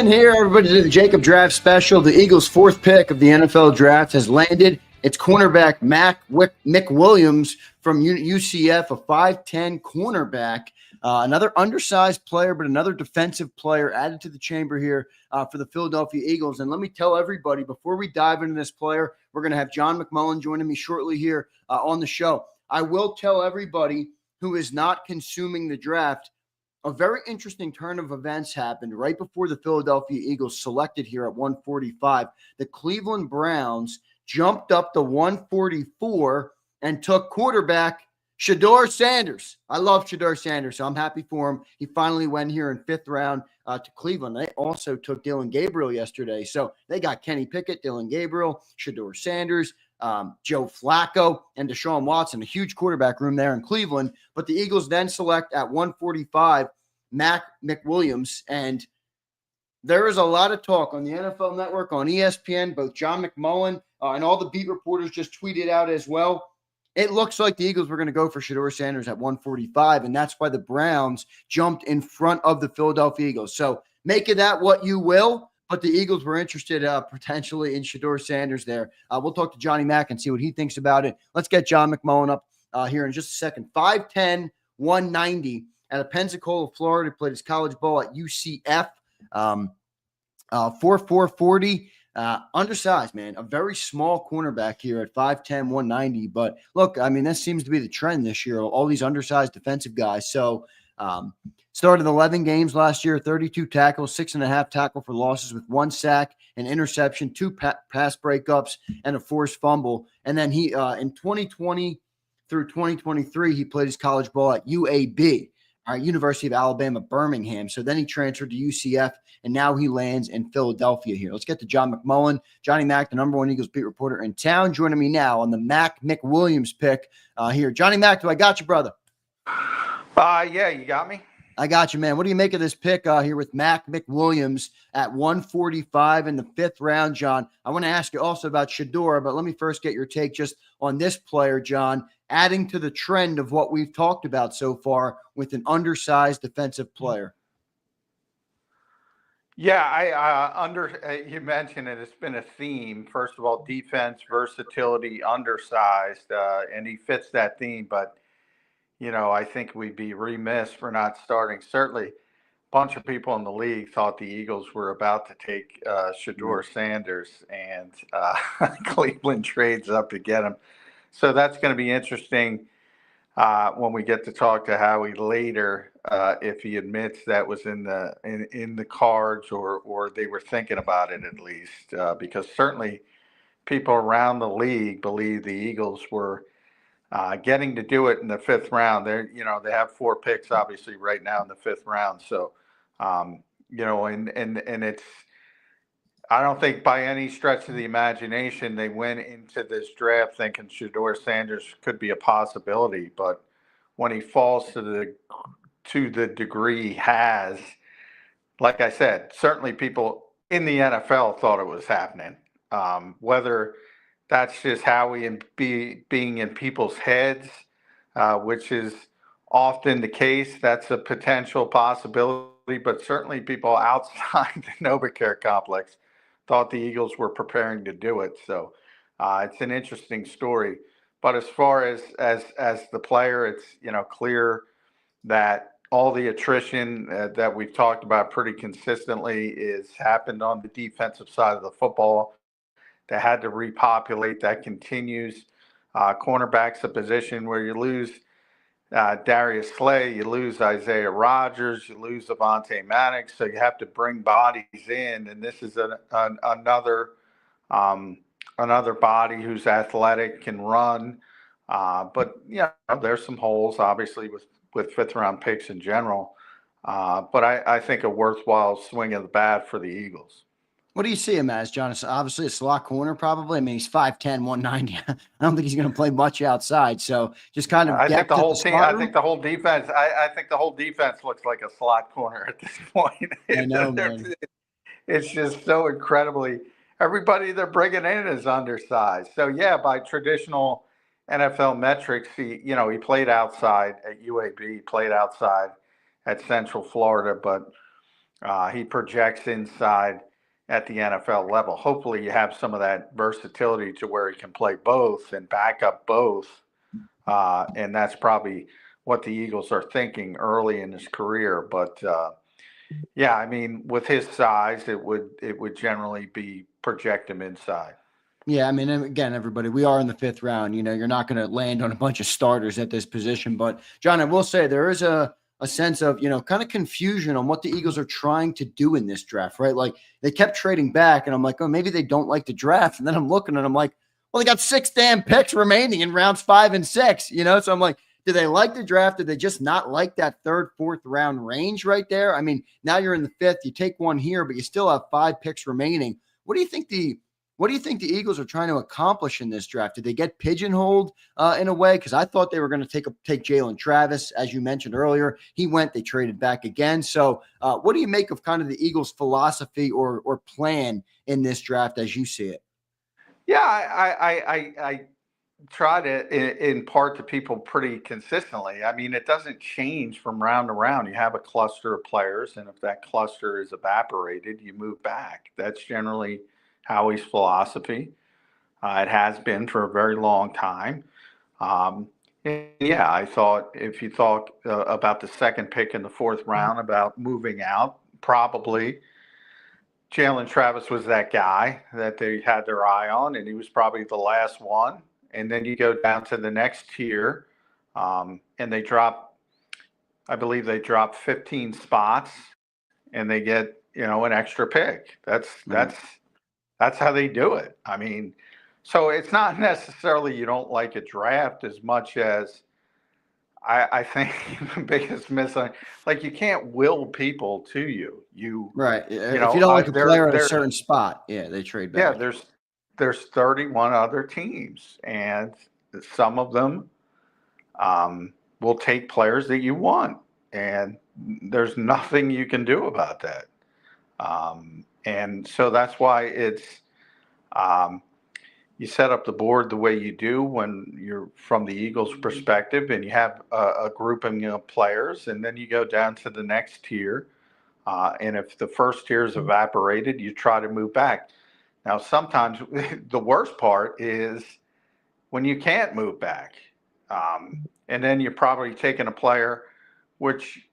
And here, everybody, to the JAKIB Draft Special. The Eagles' fourth pick of the NFL Draft has landed. It's cornerback Mac McWilliams from UCF, a 5'10 cornerback. Another undersized player, but another defensive player added to the chamber here for the Philadelphia Eagles. And let me tell everybody, before we dive into this player, we're going to have John McMullen joining me shortly here on the show. I will tell everybody who is not consuming the draft, a very interesting turn of events happened right before the Philadelphia Eagles selected here at 145. The Cleveland Browns jumped up to 144 and took quarterback Zander Sanders. I love Zander Sanders, so I'm happy for him. He finally went here in fifth round to Cleveland. They also took Dillon Gabriel yesterday. So they got Kenny Pickett, Dillon Gabriel, Zander Sanders, Joe Flacco, and Deshaun Watson, a huge quarterback room there in Cleveland. But the Eagles then select at 145 Mac McWilliams, and there is a lot of talk on the NFL Network, on ESPN, both John McMullen and all the beat reporters just tweeted out as well. It looks like the Eagles were going to go for Zander Sanders at 145, and that's why the Browns jumped in front of the Philadelphia Eagles. So make of that what you will, but the Eagles were interested potentially in Zander Sanders there. We'll talk to Johnny Mac and see what he thinks about it. Let's get John McMullen up here in just a second. 5'10", 190 out of Pensacola, Florida. He played his college ball at UCF. 4'4", 40. Undersized, man. A very small cornerback here at 5'10", 190. But look, I mean, that seems to be the trend this year. All these undersized defensive guys. So started 11 games last year, 32 tackles, 6.5 tackle for losses with 1 sack, an interception, 2 pass breakups, and a forced fumble. And then he in 2020 through 2023, he played his college ball at UAB. University of Alabama, Birmingham. So then he transferred to UCF, and now he lands in Philadelphia here. Let's get to John McMullen. Johnny Mac, the #1 Eagles beat reporter in town, joining me now on the Mac McWilliams pick here. Johnny Mac, do I got you, brother? Yeah, you got me. I got you, man. What do you make of this pick here with Mac McWilliams at 145 in the 5th round, John? I want to ask you also about Zander, but let me first get your take just on this player, John, adding to the trend of what we've talked about so far with an undersized defensive player. Yeah, you mentioned it. It's been a theme. First of all, defense, versatility, undersized, and he fits that theme. But, you know, I think we'd be remiss for not starting. Certainly, a bunch of people in the league thought the Eagles were about to take Zander Sanders, and Cleveland trades up to get him. So that's going to be interesting when we get to talk to Howie later, if he admits that was in the cards, or they were thinking about it at least, because certainly people around the league believe the Eagles were getting to do it in the 5th round. They have 4 picks obviously right now in the 5th round. So and it's, I don't think by any stretch of the imagination they went into this draft thinking Zander Sanders could be a possibility. But when he falls to the degree he has, like I said, certainly people in the NFL thought it was happening. Whether that's just Howie and being in people's heads, which is often the case, that's a potential possibility. But certainly people outside the NovaCare complex thought the Eagles were preparing to do it. So it's an interesting story. But as far as the player, it's clear that all the attrition that we've talked about pretty consistently is happened on the defensive side of the football. They had to repopulate. That continues. Cornerback's a position where you lose Darius Slay, you lose Isaiah Rodgers, you lose Avonte Maddox, so you have to bring bodies in, and this is another body who's athletic, can run, but there's some holes obviously with 5th round picks in general, but I think a worthwhile swing of the bat for the Eagles. What do you see him as, John? It's obviously a slot corner, probably. I mean, he's 5'10", 190. I don't think he's going to play much outside. So just kind of. I think the whole team. I think the whole defense. I think the whole defense looks like a slot corner at this point. I know, man. It's just so incredibly. Everybody they're bringing in is undersized. So yeah, by traditional NFL metrics, he played outside at UAB, played outside at Central Florida, but He projects inside at the NFL level. Hopefully, you have some of that versatility to where he can play both and back up both. And that's probably what the Eagles are thinking early in his career. But yeah, I mean, with his size, it would generally be project him inside. Yeah, I mean, and again, everybody, we are in the 5th round. You know, you're not going to land on a bunch of starters at this position. But, John, I will say there is a sense of, kind of confusion on what the Eagles are trying to do in this draft, right? Like, they kept trading back, and I'm like, oh, maybe they don't like the draft. And then I'm looking, and I'm like, well, they got 6 damn picks remaining in rounds 5 and 6, So I'm like, do they like the draft? Did they just not like that 3rd, 4th round range right there? I mean, now you're in the 5th. You take one here, but you still have 5 picks remaining. What do you think the Eagles are trying to accomplish in this draft? Did they get pigeonholed in a way? Because I thought they were going to take Jalen Travis, as you mentioned earlier. He went, they traded back again. So what do you make of kind of the Eagles' philosophy or plan in this draft as you see it? Yeah, I try to impart to people pretty consistently. I mean, it doesn't change from round to round. You have a cluster of players, and if that cluster is evaporated, you move back. That's generally Howie's philosophy. It has been for a very long time. And yeah, I thought if you thought about the 2nd pick in the 4th round, about moving out, probably Jalen Travis was that guy that they had their eye on, and he was probably the last one. And then you go down to the next tier, and they drop, I believe they drop 15 spots, and they get an extra pick. That's how they do it. I mean, so it's not necessarily you don't like a draft as much as I think the biggest like you can't will people to you. Right. If you don't like a player at a certain spot, yeah, they trade back. Yeah, there's 31 other teams, and some of them will take players that you want, and there's nothing you can do about that. And so that's why it's you set up the board the way you do when you're from the Eagles' perspective, and you have a grouping of players, and then you go down to the next tier. And if the first tier is evaporated, you try to move back. Now, sometimes the worst part is when you can't move back. And then you're probably taking a player which,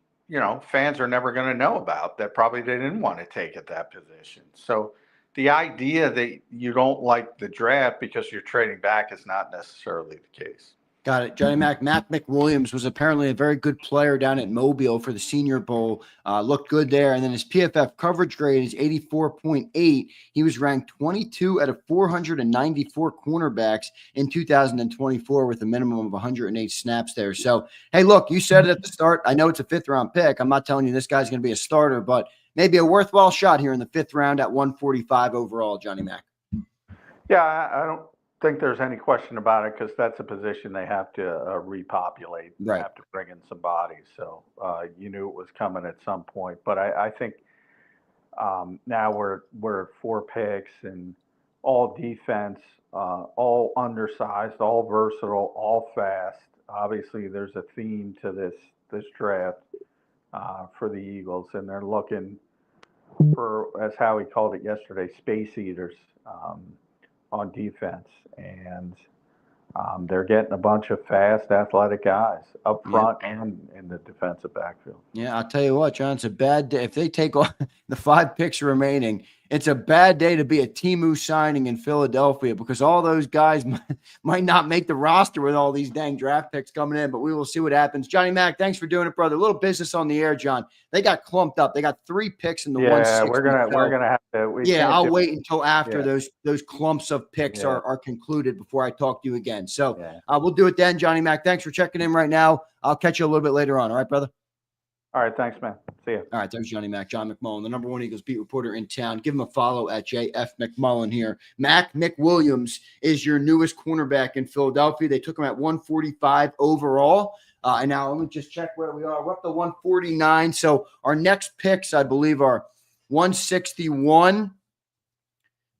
fans are never going to know about that probably they didn't want to take at that position. So the idea that you don't like the draft because you're trading back is not necessarily the case. Got it. Johnny Mac McWilliams was apparently a very good player down at Mobile for the Senior Bowl. Looked good there. And then his PFF coverage grade is 84.8. He was ranked 22 out of 494 cornerbacks in 2024 with a minimum of 108 snaps there. So, hey, look, you said it at the start. I know it's a 5th round pick. I'm not telling you this guy's going to be a starter, but maybe a worthwhile shot here in the 5th round at 145 overall, Johnny Mac. Yeah, I don't think there's any question about it because that's a position they have to repopulate. They have to bring in some bodies. So you knew it was coming at some point. But I think now we're at 4 picks and all defense, all undersized, all versatile, all fast. Obviously, there's a theme to this draft for the Eagles, and they're looking for, as Howie called it yesterday, space eaters on defense, and they're getting a bunch of fast, athletic guys up front and in the defensive backfield. Yeah, I'll tell you what, John, it's a bad day. If they take all the 5 picks remaining, it's a bad day to be a Temu signing in Philadelphia because all those guys might not make the roster with all these dang draft picks coming in, but we will see what happens. Johnny Mac, thanks for doing it, brother. A little business on the air, John. They got clumped up. They got 3 picks in the 160. Yeah, we're gonna have to. I'll wait until after those clumps of picks are concluded before I talk to you again. So we'll do it then, Johnny Mac. Thanks for checking in right now. I'll catch you a little bit later on. All right, brother? All right, thanks, man. See you. All right, there's Johnny Mac, John McMullen, the #1 Eagles beat reporter in town. Give him a follow at JF McMullen here. Mac McWilliams is your newest cornerback in Philadelphia. They took him at 145 overall. And now let me just check where we are. We're up to 149. So our next picks, I believe, are 161.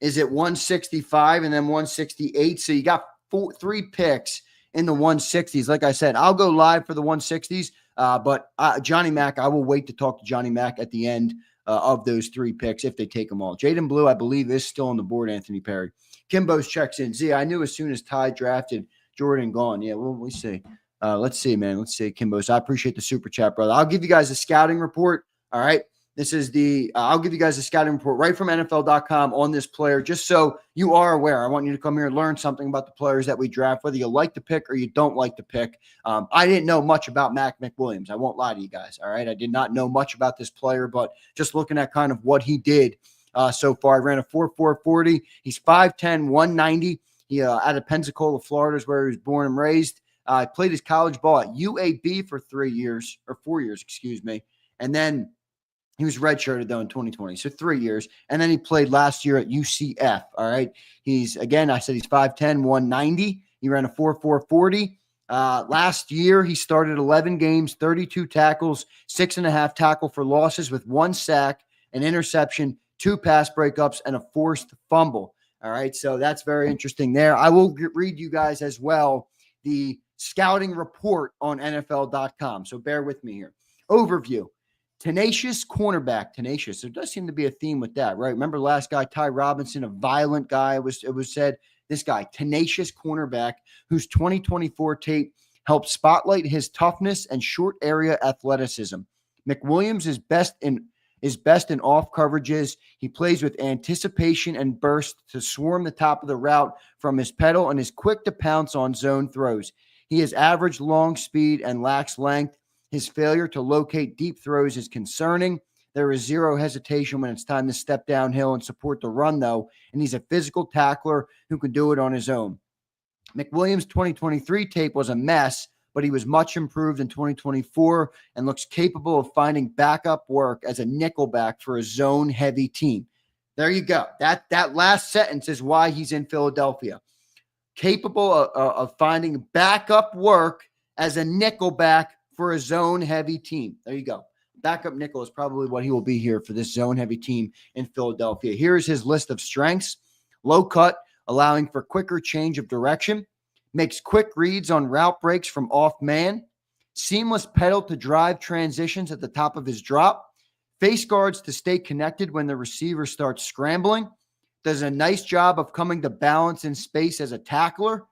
Is it 165 and then 168? So you got 3 picks in the 160s. Like I said, I'll go live for the 160s. But Johnny Mac, I will wait to talk to Johnny Mac at the end of those 3 picks if they take them all. Jaden Blue, I believe, is still on the board, Anthony Perry. Kimbo's checks in. Z, I knew as soon as Ty drafted Jordan gone. Yeah, well, we see. Let's see, man. Let's see, Kimbo. So I appreciate the super chat, brother. I'll give you guys a scouting report. All right. This is I'll give you guys a scouting report right from NFL.com on this player, just so you are aware. I want you to come here and learn something about the players that we draft, whether you like the pick or you don't like the pick. I didn't know much about Mac McWilliams. I won't lie to you guys. All right. I did not know much about this player, but just looking at kind of what he did so far, I ran a 4.440. He's 5'10", 190. He out of Pensacola, Florida is where he was born and raised. Played his college ball at UAB for 4 years, excuse me. And then he was redshirted, though, in 2020, so 3 years. And then he played last year at UCF, all right? I said he's 5'10", 190. He ran a 4.440. Last year, he started 11 games, 32 tackles, 6.5 tackle for losses with 1 sack, an interception, 2 pass breakups, and a forced fumble, all right? So that's very interesting there. I will read you guys as well the scouting report on NFL.com, so bear with me here. Overview. Tenacious cornerback. Tenacious. There does seem to be a theme with that, right? Remember last guy, Ty Robinson, a violent guy. It was said. This guy, tenacious cornerback, whose 2024 tape helped spotlight his toughness and short area athleticism. McWilliams is best in off coverages. He plays with anticipation and burst to swarm the top of the route from his pedal and is quick to pounce on zone throws. He has average long speed and lacks length. His failure to locate deep throws is concerning. There is zero hesitation when it's time to step downhill and support the run, though, and he's a physical tackler who can do it on his own. McWilliams' 2023 tape was a mess, but he was much improved in 2024 and looks capable of finding backup work as a nickelback for a zone-heavy team. There you go. That last sentence is why he's in Philadelphia. Capable of finding backup work as a nickelback for a zone-heavy team. There you go. Backup nickel is probably what he will be here for this zone-heavy team in Philadelphia. Here's his list of strengths. Low cut, allowing for quicker change of direction. Makes quick reads on route breaks from off man. Seamless pedal to drive transitions at the top of his drop. Face guards to stay connected when the receiver starts scrambling. Does a nice job of coming to balance in space as a tackler.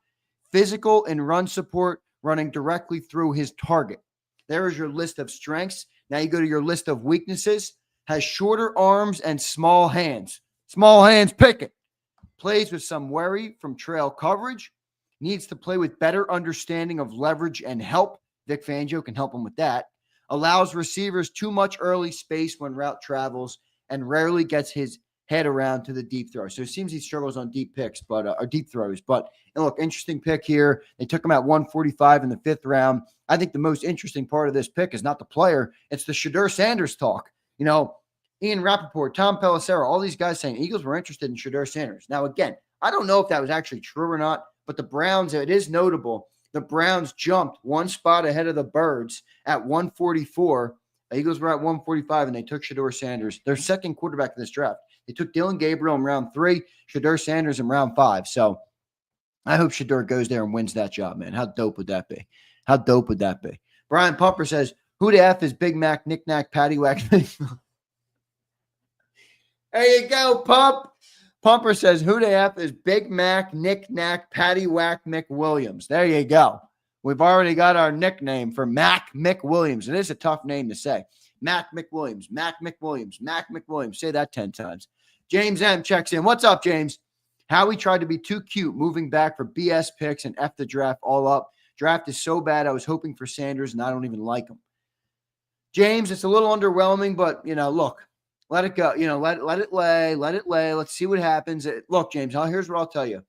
Physical and run support, running directly through his target. There is your list of strengths. Now you go to your list of weaknesses. Has shorter arms and small hands. Small hands, pick it. Plays with some worry from trail coverage. Needs to play with better understanding of leverage and help. Vic Fangio can help him with that. Allows receivers too much early space when route travels and rarely gets his head around to the deep throw. So it seems he struggles on deep picks, or deep throws. But and look, interesting pick here. They took him at 145 in the 5th round. I think the most interesting part of this pick is not the player. It's the Shedeur Sanders talk. You know, Ian Rappaport, Tom Pelissero, all these guys saying Eagles were interested in Shedeur Sanders. Now, again, I don't know if that was actually true or not, but the Browns, it is notable. The Browns jumped 1 spot ahead of the Birds at 144. The Eagles were at 145, and they took Shedeur Sanders, their second quarterback in this draft. They took Dylan Gabriel in round 3, Shedeur Sanders in round 5. So I hope Shedeur goes there and wins that job, man. How dope would that be? How dope would that be? Brian Pumper says, who the F is Big Mac, Knick-Knack, Paddywhack? There you go, Pump. Pumper says, who the F is Big Mac, Knick-Knack, Paddywhack, McWilliams? There you go. We've already got our nickname for Mac McWilliams. It is a tough name to say. Mac McWilliams, Mac McWilliams, Mac McWilliams. Say that 10 times. James M checks in. What's up, James? Howie tried to be too cute, moving back for BS picks and F the draft all up. Draft is so bad, I was hoping for Sanders, and I don't even like him. James, it's a little underwhelming, but, look, let it go. Let it lay. Let's see what happens. Look, James, here's what I'll tell you.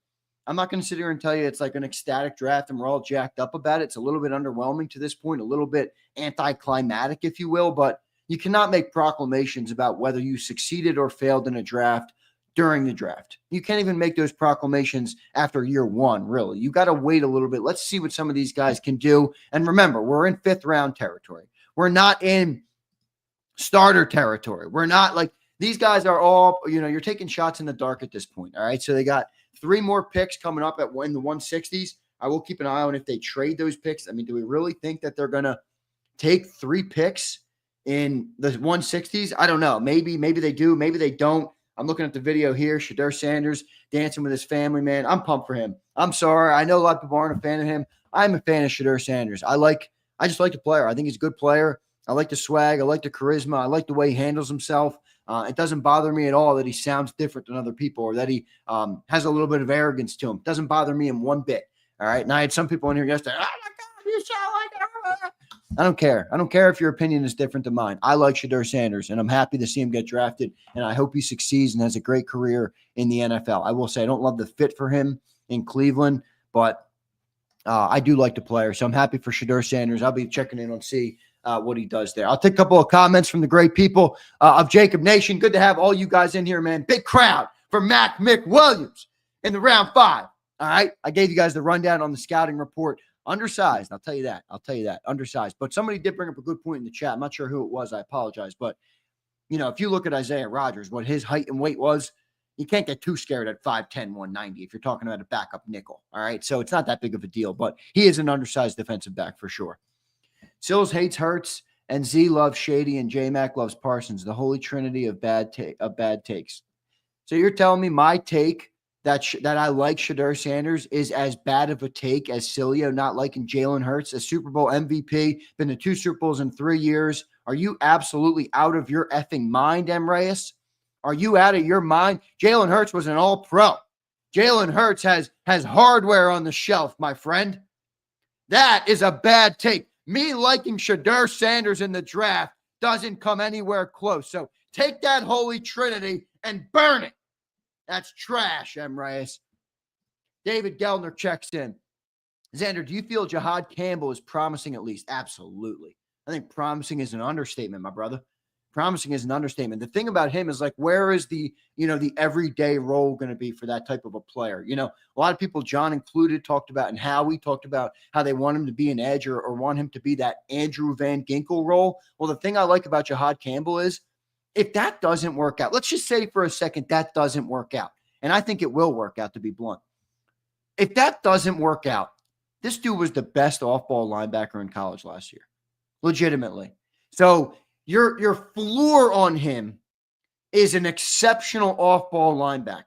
I'm not going to sit here and tell you it's like an ecstatic draft and we're all jacked up about it. It's a little bit underwhelming to this point, a little bit anticlimactic, if you will, but you cannot make proclamations about whether you succeeded or failed in a draft during the draft. You can't even make those proclamations after year 1, really. You got to wait a little bit. Let's see what some of these guys can do. And remember, we're in 5th round territory. We're not in starter territory. We're not like these guys are all, you're taking shots in the dark at this point. All right. So they got 3 more picks coming up in the 160s. I will keep an eye on if they trade those picks. I mean, do we really think that they're going to take 3 picks in the 160s. I don't know. Maybe they do. Maybe they don't. I'm looking at the video here. Shedeur Sanders dancing with his family, man. I'm pumped for him. I'm sorry. I know a lot of people aren't a fan of him. I'm a fan of Shedeur Sanders. I just like the player. I think he's a good player. I like the swag. I like the charisma. I like the way he handles himself. It doesn't bother me at all that he sounds different than other people or that he has a little bit of arrogance to him. It doesn't bother me in one bit. All right. And I had some people in here yesterday. Oh, my God, you sound like that. I don't care. I don't care if your opinion is different than mine. I like Shedeur Sanders, and I'm happy to see him get drafted, and I hope he succeeds and has a great career in the NFL. I will say I don't love the fit for him in Cleveland, but I do like the player, so I'm happy for Shedeur Sanders. I'll be checking in on see what he does there. I'll take a couple of comments from the great people of JAKIB Nation. Good to have all you guys in here, man. Big crowd for Mac McWilliams in the round 5. All right, I gave you guys the rundown on the scouting report. Undersized, I'll tell you that. Undersized. But somebody did bring up a good point in the chat. I'm not sure who it was. I apologize. But, if you look at Isaiah Rodgers, what his height and weight was, you can't get too scared at 5'10", 190 if you're talking about a backup nickel. All right, so it's not that big of a deal. But he is an undersized defensive back for sure. Sills hates Hurts, and Z loves Shady, and J-Mac loves Parsons. The holy trinity of bad takes. So you're telling me my take that I like Shedeur Sanders is as bad of a take as Cilio not liking Jalen Hurts, a Super Bowl MVP, been to 2 Super Bowls in 3 years. Are you absolutely out of your effing mind, M. Reyes? Are you out of your mind? Jalen Hurts was an all-pro. Jalen Hurts has hardware on the shelf, my friend. That is a bad take. Me liking Shedeur Sanders in the draft doesn't come anywhere close. So take that holy trinity and burn it. That's trash, M. Reyes. David Geldner checks in. Zander, do you feel Jahad Campbell is promising at least? Absolutely. I think promising is an understatement, my brother. Promising is an understatement. The thing about him is like, where is the everyday role going to be for that type of a player? A lot of people, John included, talked about, and Howie talked about how they want him to be an edge or want him to be that Andrew Van Ginkel role. Well, the thing I like about Jahad Campbell is, if that doesn't work out, let's just say for a second that doesn't work out. And I think it will work out, to be blunt. If that doesn't work out, this dude was the best off-ball linebacker in college last year. Legitimately. So your floor on him is an exceptional off-ball linebacker.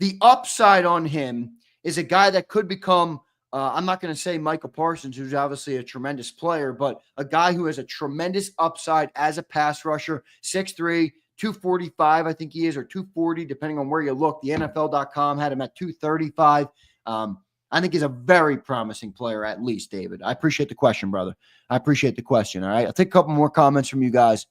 The upside on him is a guy that could become I'm not going to say Michael Parsons, who's obviously a tremendous player, but a guy who has a tremendous upside as a pass rusher, 6'3", 245, I think he is, or 240, depending on where you look. The NFL.com had him at 235. I think he's a very promising player, at least, David. I appreciate the question, brother. I appreciate the question, all right? I'll take a couple more comments from you guys.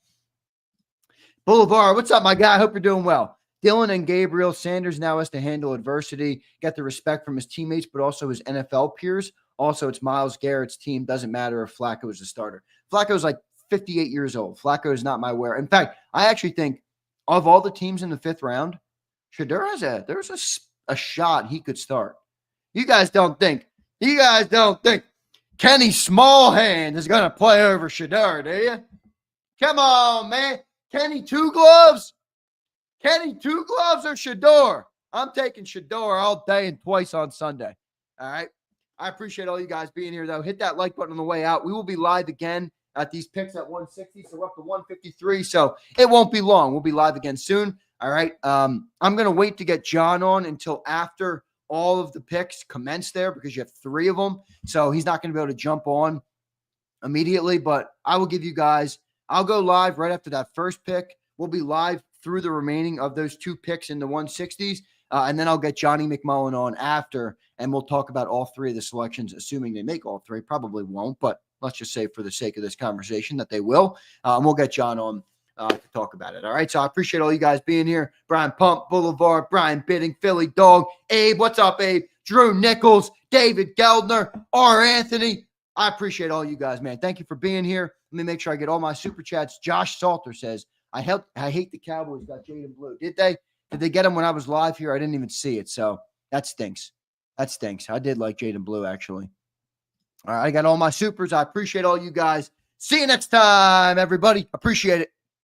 Boulevard, what's up, my guy? I hope you're doing well. Dylan and Gabriel, Sanders now has to handle adversity, get the respect from his teammates, but also his NFL peers. Also, it's Myles Garrett's team. Doesn't matter if Flacco is a starter. Flacco's like 58 years old. Flacco is not my wear. In fact, I actually think of all the teams in the 5th round, Shedeur there's a shot he could start. You guys don't think Kenny Smallhand is going to play over Shedeur, do you? Come on, man. Kenny Two Gloves? Kenny Two Gloves or Shedeur? I'm taking Shedeur all day and twice on Sunday. All right. I appreciate all you guys being here, though. Hit that like button on the way out. We will be live again at these picks at 160, so we're up to 153. So it won't be long. We'll be live again soon. All right. I'm going to wait to get John on until after all of the picks commence there because you have 3 of them. So he's not going to be able to jump on immediately, but I will give you guys, I'll go live right after that first pick. We'll be live through the remaining of those 2 picks in the 160s. And then I'll get Johnny McMullen on after, and we'll talk about all 3 of the selections, assuming they make all 3. Probably won't, but let's just say for the sake of this conversation that they will. And we'll get John on to talk about it. All right, so I appreciate all you guys being here. Brian Pump, Boulevard, Brian Bidding, Philly Dog, Abe, what's up, Abe? Drew Nichols, David Geldner, R. Anthony. I appreciate all you guys, man. Thank you for being here. Let me make sure I get all my super chats. Josh Salter says, I hate the Cowboys got Jaden Blue. Did they? Did they get him when I was live here? I didn't even see it, so that stinks. That stinks. I did like Jaden Blue, actually. All right, I got all my supers. I appreciate all you guys. See you next time, everybody. Appreciate it.